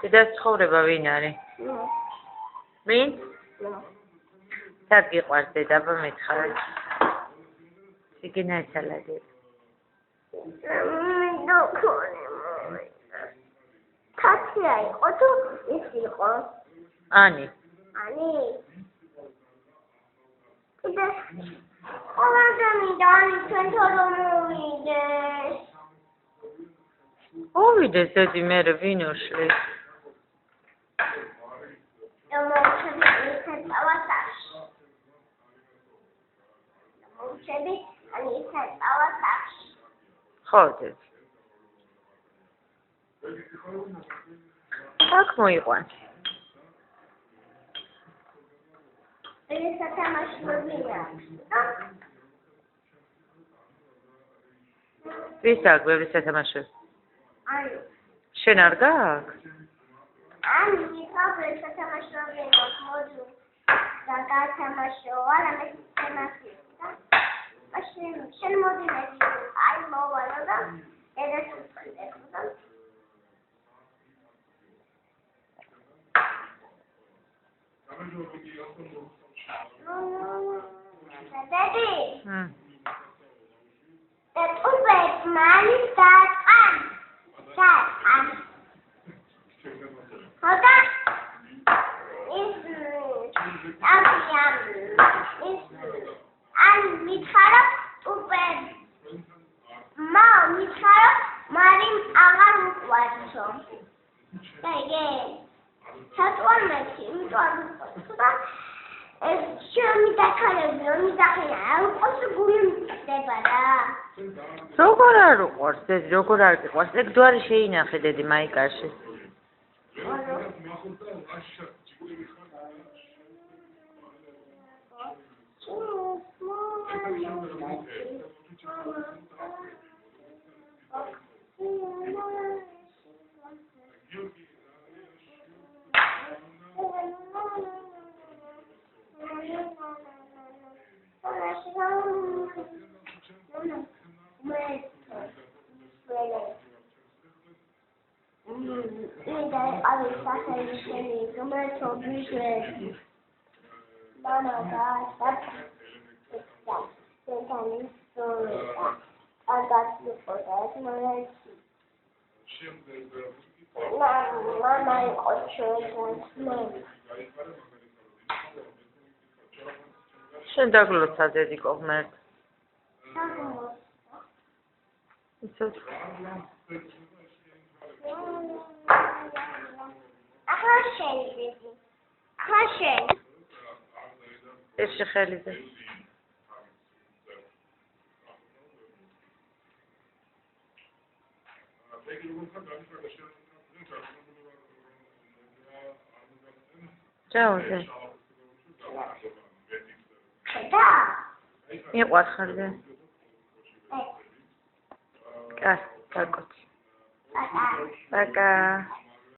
დედას ცხოვრება ვინ არის? ვინ? სად გიყვარს დედაბა მითხარ? სიგნა სალადი. თათია იყო თუ ის იყო? ანი. ანი. კიდე ყველგან ჩვენთან რომ მოვიდეს. მოვიდეს დედი მე ვინ უშლის? ხო დედი. აქ მოიყვან. ვის აგვების სათამაშო? აი. შენ არ გააქვს? Ani მიხავდეს სათამაშოებს მოძუ და გათამაშო არა მე თემასი და მაშინ შენ მოდი მე აი მოვალო და ეს უცხო დედი ეს მალი დაწყან Hoda is an mithara uber ma mithara marim agar uqvarso dege satwan meti imtor da es shami dakalebi რომ მიდახენა არ უყოს გული მწდება რა როგორ არ უყოს ეს როგორ არ გიყვარს ეგ ჯვარი შეინახე დედი მაიკაში შენ დაგლოცა დედი კողმერთ ეს შეხელიზე ჩაუზე და მიყვარხარ და კა საკუთი აკა აკა